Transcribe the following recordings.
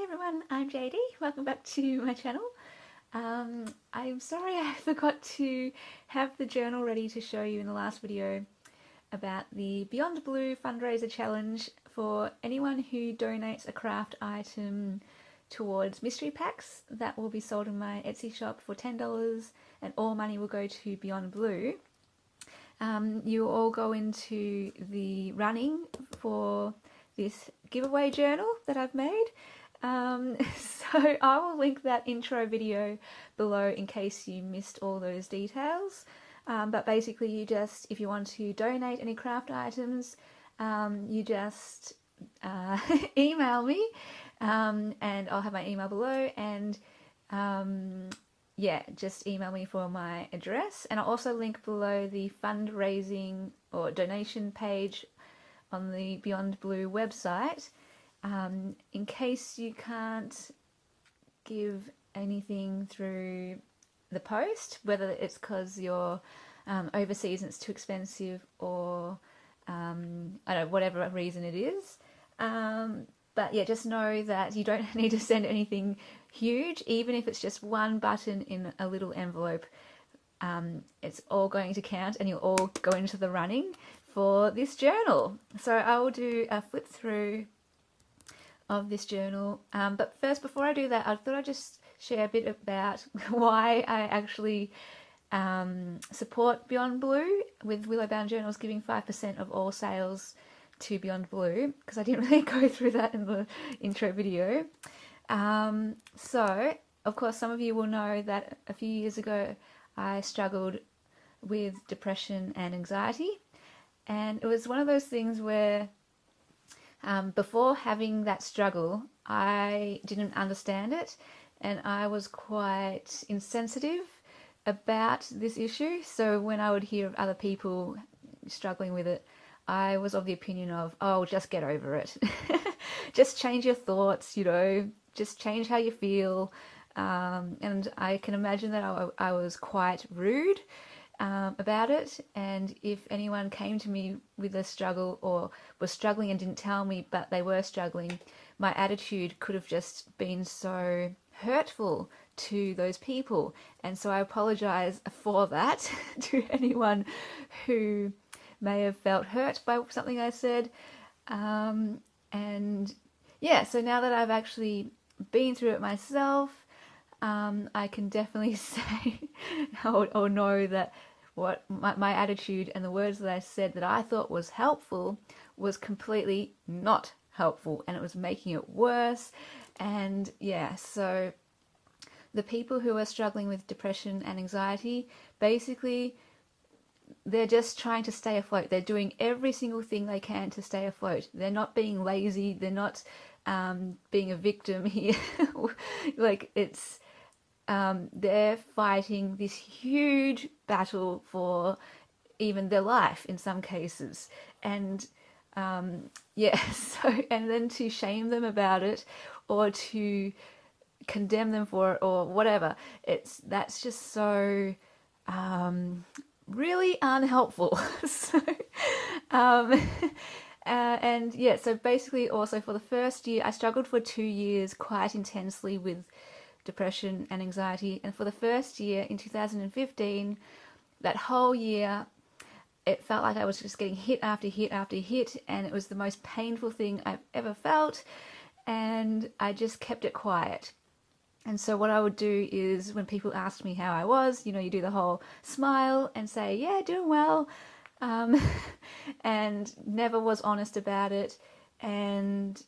everyone, I'm JD. Welcome back to my channel. I'm sorry I forgot to have the journal ready to show you in the last video about the Beyond Blue fundraiser challenge for anyone who donates a craft item towards mystery packs that will be sold in my Etsy shop for $10 and all money will go to Beyond Blue. You all go into the running for this giveaway journal that I've made. So I will link that intro video below in case you missed all those details. But basically you just, if you want to donate any craft items, you just email me and I'll have my email below, and yeah, just email me for my address, and I'll also link below the fundraising or donation page on the Beyond Blue website. In case you can't give anything through the post, whether it's because you're overseas and it's too expensive, or I don't know, whatever reason it is. But yeah, just know that you don't need to send anything huge, even if it's just one button in a little envelope. It's all going to count and you'll all go into the running for this journal. So I will do a flip through of this journal. But first, before I do that, I thought I'd just share a bit about why I actually support Beyond Blue, with Willow Bound Journals giving 5% of all sales to Beyond Blue, because I didn't really go through that in the intro video. So, of course, some of you will know that a few years ago I struggled with depression and anxiety, and it was one of those things where before having that struggle I didn't understand it, and I was quite insensitive about this issue. So when I would hear of other people struggling with it, I was of the opinion of, oh, just get over it. Just change your thoughts, you know, just change how you feel. And I can imagine that I was quite rude about it. And if anyone came to me with a struggle or was struggling and didn't tell me, but they were struggling, my attitude could have just been so hurtful to those people. And so I apologize for that to anyone who may have felt hurt by something I said. And yeah, so now that I've actually been through it myself, I can definitely say or know that what my attitude and the words that I said that I thought was helpful was completely not helpful, and it was making it worse. And yeah, so the people who are struggling with depression and anxiety, basically they're just trying to stay afloat. They're doing every single thing they can to stay afloat. They're not being lazy. They're not being a victim here. Like, it's they're fighting this huge battle for even their life in some cases. And yeah, so, and then to shame them about it or to condemn them for it or whatever, that's just so really unhelpful. So and yeah, so basically also for the first year I struggled for 2 years quite intensely with depression and anxiety, and for the first year in 2015, that whole year it felt like I was just getting hit after hit after hit, and it was the most painful thing I've ever felt, and I just kept it quiet. And so what I would do is when people asked me how I was, you know, you do the whole smile and say, yeah, doing well, and never was honest about it, and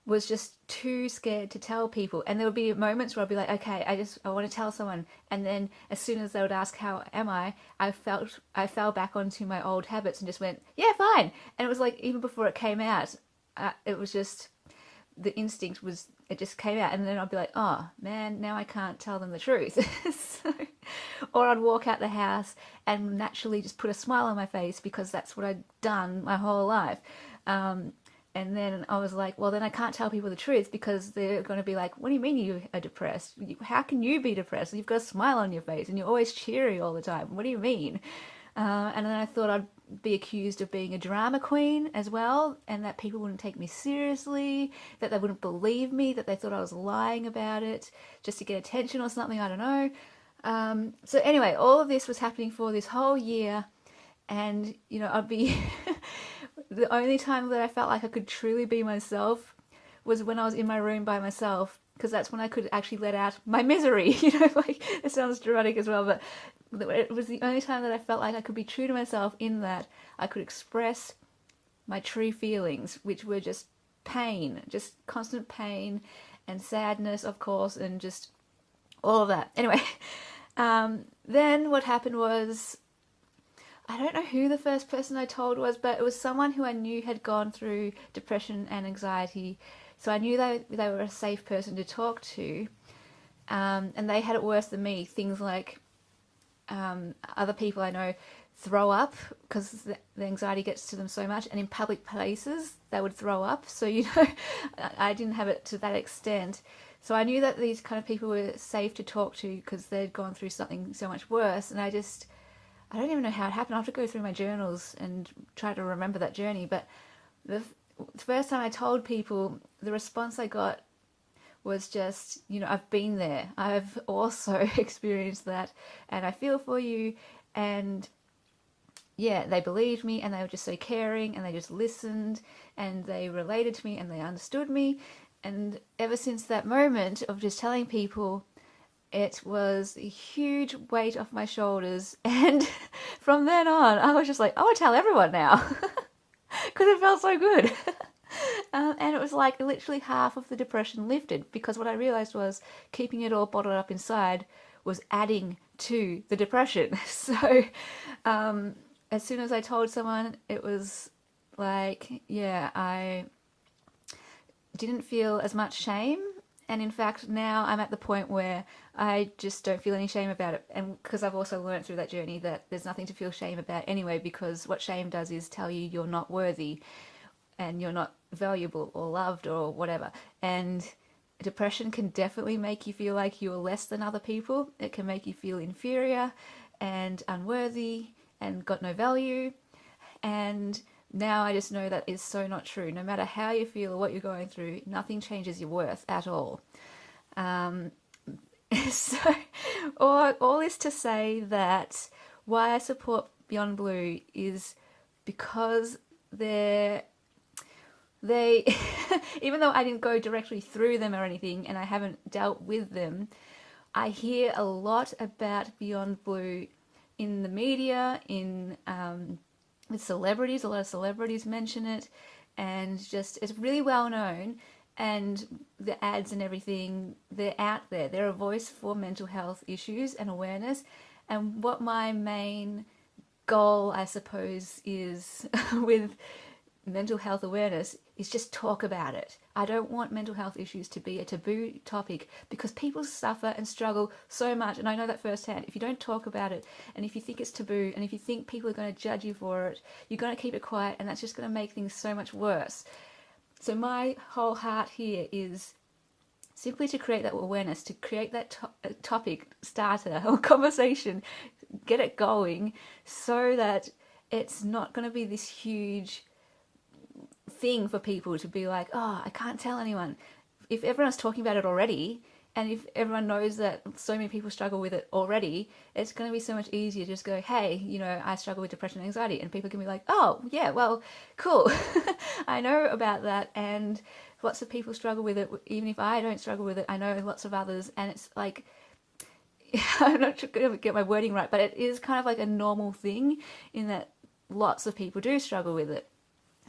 was just too scared to tell people. And there would be moments where I'd be like, okay, I want to tell someone, and then as soon as they would ask how am I fell back onto my old habits and just went, yeah, fine. And it was like, even before it came out, it was just, the instinct was, it just came out, and then I'd be like, oh man, now I can't tell them the truth. So, or I'd walk out the house and naturally just put a smile on my face because that's what I'd done my whole life. And then I was like, well, then I can't tell people the truth because they're going to be like, what do you mean you are depressed? How can you be depressed? You've got a smile on your face and you're always cheery all the time. What do you mean? And then I thought be accused of being a drama queen as well, and that people wouldn't take me seriously, that they wouldn't believe me, that they thought I was lying about it just to get attention or something, I don't know. So anyway, all of this was happening for this whole year, and you know, I'd be the only time that I felt like I could truly be myself was when I was in my room by myself, because that's when I could actually let out my misery. You know, like, it sounds dramatic as well, but it was the only time that I felt like I could be true to myself, in that I could express my true feelings, which were just pain, just constant pain and sadness, of course, and just all of that. Anyway, then what happened was, I don't know who the first person I told was, but it was someone who I knew had gone through depression and anxiety. So I knew they were a safe person to talk to. And they had it worse than me. Things like other people I know throw up because the anxiety gets to them so much. And in public places, they would throw up. So, you know, I didn't have it to that extent. So I knew that these kind of people were safe to talk to because they'd gone through something so much worse. And I don't even know how it happened. I have to go through my journals and try to remember that journey. But the first time I told people, the response I got was just, you know, I've been there. I've also experienced that, and I feel for you. And yeah, they believed me, and they were just so caring, and they just listened, and they related to me, and they understood me. And ever since that moment of just telling people, it was a huge weight off my shoulders. And from then on, I was just like, I want to tell everyone now, because it felt so good. And it was like literally half of the depression lifted, because what I realized was keeping it all bottled up inside was adding to the depression. So as soon as I told someone, it was like, yeah, I didn't feel as much shame. And in fact, now I'm at the point where I just don't feel any shame about it. And because I've also learned through that journey that there's nothing to feel shame about anyway, because what shame does is tell you you're not worthy and you're not valuable or loved or whatever. And depression can definitely make you feel like you're less than other people. It can make you feel inferior and unworthy and got no value. And now I just know that is so not true. No matter how you feel or what you're going through, nothing changes your worth at all. So all this to say that why I support Beyond Blue is because they even though I didn't go directly through them or anything, and I haven't dealt with them, I hear a lot about Beyond Blue in the media, with celebrities. A lot of celebrities mention it, and just it's really well known, and the ads and everything, they're out there. They're a voice for mental health issues and awareness. And what my main goal, I suppose, is with mental health awareness is just talk about it. I don't want mental health issues to be a taboo topic, because people suffer and struggle so much, and I know that firsthand. If you don't talk about it, and if you think it's taboo, and if you think people are going to judge you for it, you're going to keep it quiet, and that's just going to make things so much worse. So my whole heart here is simply to create that awareness, to create that topic starter or conversation, get it going, so that it's not going to be this huge thing for people to be like, oh, I can't tell anyone. If everyone's talking about it already, and if everyone knows that so many people struggle with it already, it's going to be so much easier to just go, hey, you know, I struggle with depression and anxiety, and people can be like, oh, yeah, well, cool. I know about that, and lots of people struggle with it. Even if I don't struggle with it, I know lots of others, and it's like, I'm not going to get my wording right, but it is kind of like a normal thing in that lots of people do struggle with it.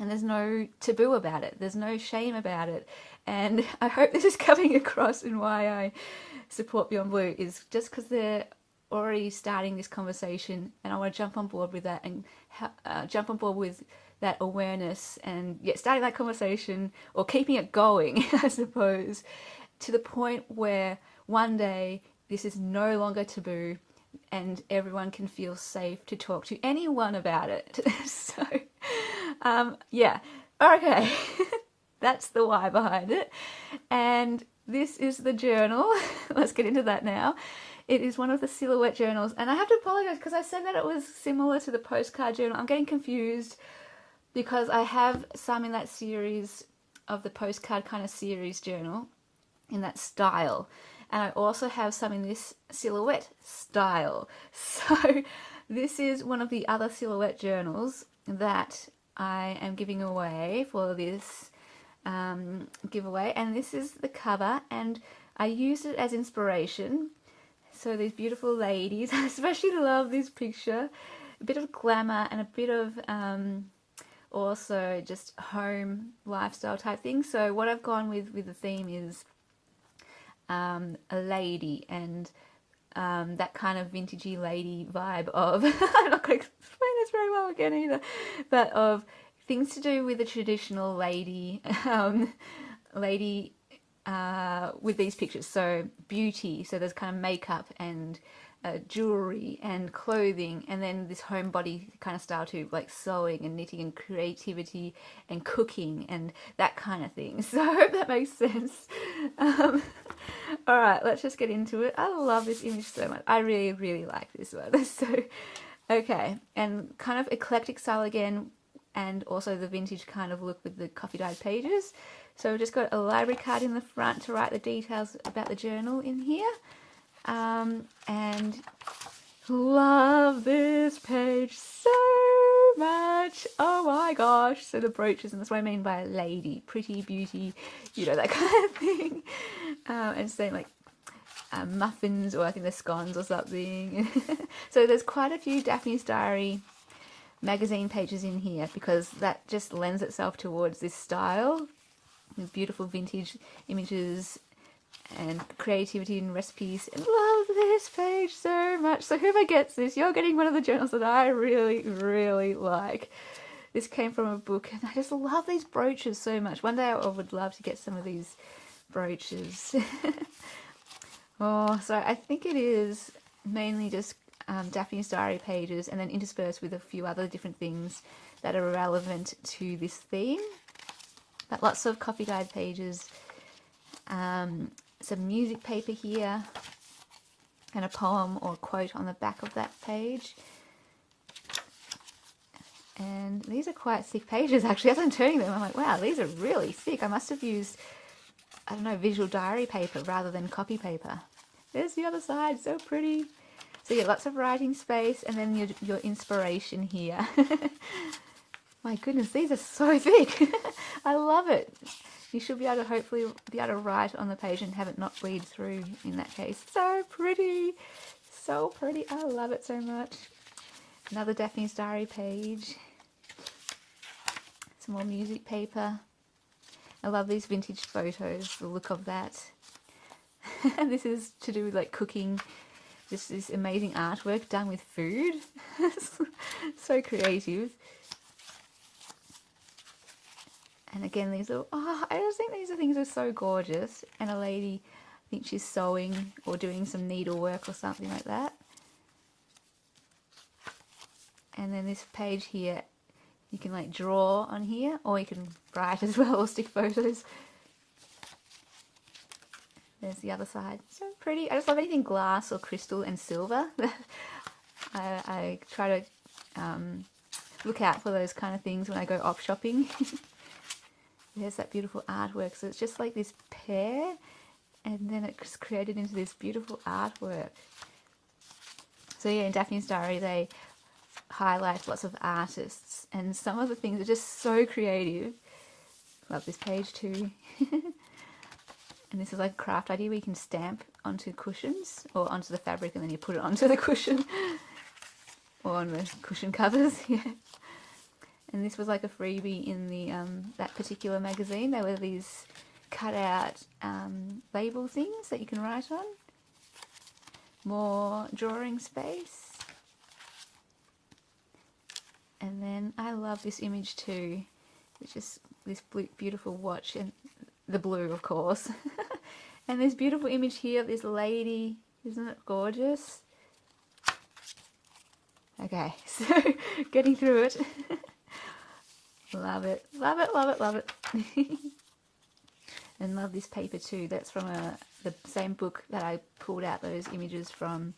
And there's no taboo about it. There's no shame about it. And I hope this is coming across in why I support Beyond Blue, is just because they're already starting this conversation, and I want to jump on board with that, and jump on board with that awareness, and starting that conversation, or keeping it going, I suppose, to the point where one day this is no longer taboo and everyone can feel safe to talk to anyone about it. So, okay, that's the why behind it. And this is the journal. Let's get into that now. It is one of the silhouette journals, and I have to apologize because I said that it was similar to the postcard journal. I'm getting confused because I have some in that series of the postcard kind of series journal in that style, and I also have some in this silhouette style. So this is one of the other silhouette journals that I am giving away for this giveaway, and this is the cover, and I used it as inspiration. So these beautiful ladies, I especially love this picture, a bit of glamour and a bit of also just home lifestyle type thing. So what I've gone with the theme is a lady, and that kind of vintagey lady vibe of I'm not going to explain this very well again either, but of things to do with the traditional lady with these pictures. So beauty, so there's kind of makeup and jewelry and clothing, and then this homebody kind of style too, like sewing and knitting and creativity and cooking and that kind of thing. So I hope that makes sense. All right, let's just get into it. I love this image so much. I really, really like this one. So, okay, and kind of eclectic style again, and also the vintage kind of look with the coffee dyed pages. So we've just got a library card in the front to write the details about the journal in here. And love this page so much. Oh my gosh. So the brooches, and that's what I mean by lady, pretty, beauty, you know, that kind of thing. And same like muffins, or I think they're scones or something. So there's quite a few Daphne's Diary magazine pages in here, because that just lends itself towards this style with beautiful vintage images and creativity and recipes, and love this page so much. So whoever gets this, you're getting one of the journals that I really, really like. This came from a book, and I just love these brooches so much. One day I would love to get some of these brooches. Oh, so I think it is mainly just Daphne's Diary pages, and then interspersed with a few other different things that are relevant to this theme. But lots of coffee dyed pages, some music paper here, and a poem or quote on the back of that page. And these are quite thick pages actually. As I'm turning them, I'm like, wow, these are really thick. I must have used, I don't know, visual diary paper rather than copy paper. There's the other side, so pretty. So yeah, lots of writing space, and then your inspiration here. My goodness, these are so thick. I love it. You should be able to hopefully be able to write on the page and have it not bleed through in that case. So pretty. So pretty. I love it so much. Another Daphne's Diary page. Some more music paper. I love these vintage photos, the look of that. This is to do with like cooking. Just this amazing artwork done with food. So creative. And again, these are, oh, I just think these things are so gorgeous. And a lady, I think she's sewing or doing some needlework or something like that. And then this page here, you can like draw on here, or you can write as well, or stick photos. There's the other side. So pretty. I just love anything glass or crystal and silver. I try to look out for those kind of things when I go op shopping. There's that beautiful artwork. So it's just like this pear, and then it's created into this beautiful artwork. So yeah, in Daphne's Diary, they highlight lots of artists, and some of the things are just so creative. Love this page too. And this is like a craft idea where you can stamp onto cushions or onto the fabric, and then you put it onto the cushion or on the cushion covers. Yeah. And this was like a freebie in the that particular magazine. There were these cut out label things that you can write on. More drawing space. And then I love this image too. It's just this beautiful watch, and the blue, of course. And this beautiful image here of this lady. Isn't it gorgeous? Okay, so getting through it. Love it, love it, love it, love it. and love this paper too. That's from the same book that I pulled out those images from,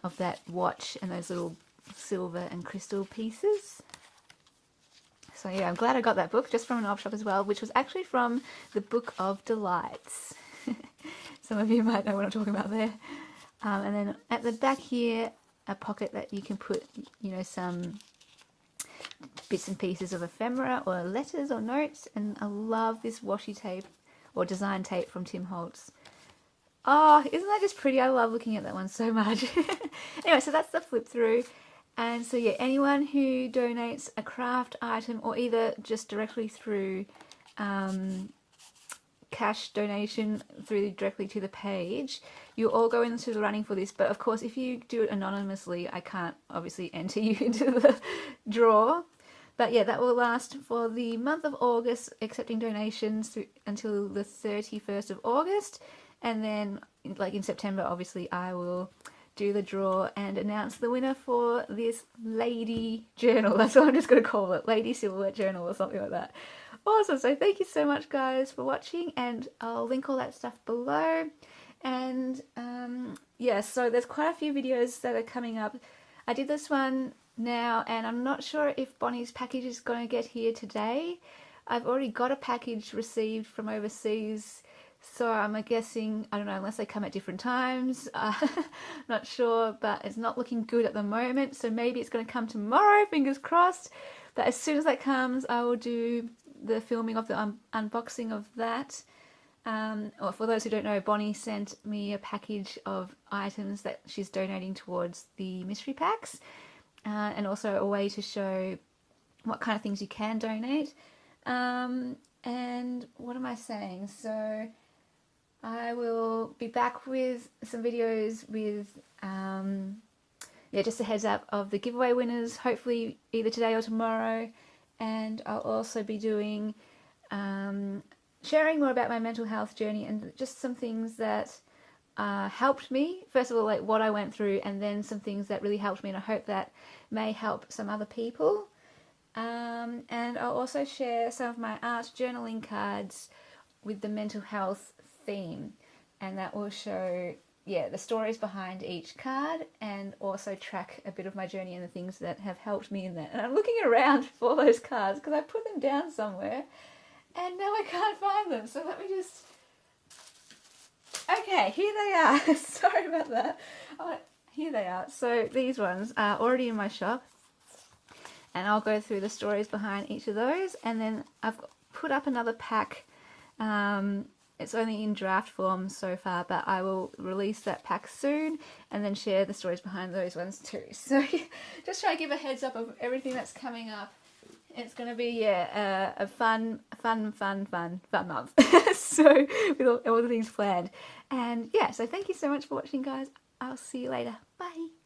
of that watch and those little silver and crystal pieces. So yeah, I'm glad I got that book just from an op shop as well, which was actually from the Book of Delights. Some of you might know what I'm talking about there. And then at the back here, a pocket that you can put, you know, some bits and pieces of ephemera or letters or notes. And I love this washi tape or design tape from Tim Holtz. Oh, isn't that just pretty? I love looking at that one so much. Anyway, so that's the flip through. And so yeah, anyone who donates a craft item or either just directly through cash donation through directly to the page, you all go into the running for this. But of course, if you do it anonymously, I can't obviously enter you into the draw. But yeah, that will last for the month of August, accepting donations through until the 31st of August. And then like in September, obviously I will do the draw and announce the winner for this lady journal. That's what I'm just going to call it, lady silhouette journal or something like that. Awesome. So thank you so much guys for watching, and I'll link all that stuff below. And yeah, so there's quite a few videos that are coming up. I did this one now and I'm not sure if Bonnie's package is going to get here today. I've already got a package received from overseas, so I'm guessing, I don't know, unless they come at different times, not sure, but it's not looking good at the moment, so maybe it's going to come tomorrow, fingers crossed. But as soon as that comes, I will do the filming of the unboxing of that. Or for those who don't know, Bonnie sent me a package of items that she's donating towards the mystery packs, and also a way to show what kind of things you can donate. And what am I saying? So I will be back with some videos with, yeah, just a heads up of the giveaway winners, hopefully either today or tomorrow. And I'll also be doing, sharing more about my mental health journey and just some things that helped me. First of all, like what I went through, and then some things that really helped me, and I hope that may help some other people. And I'll also share some of my art journaling cards with the mental health theme, and that will show, yeah, the stories behind each card, and also track a bit of my journey and the things that have helped me in that. And I'm looking around for those cards because I put them down somewhere and now I can't find them, so let me just... Okay, here they are. Sorry about that. Here they are. So these ones are already in my shop, and I'll go through the stories behind each of those. And then I've put up another pack. It's only in draft form so far, but I will release that pack soon and then share the stories behind those ones too. So just try to give a heads up of everything that's coming up. It's going to be, yeah, a fun month. So with all the things planned. And yeah, so thank you so much for watching guys. I'll see you later. Bye.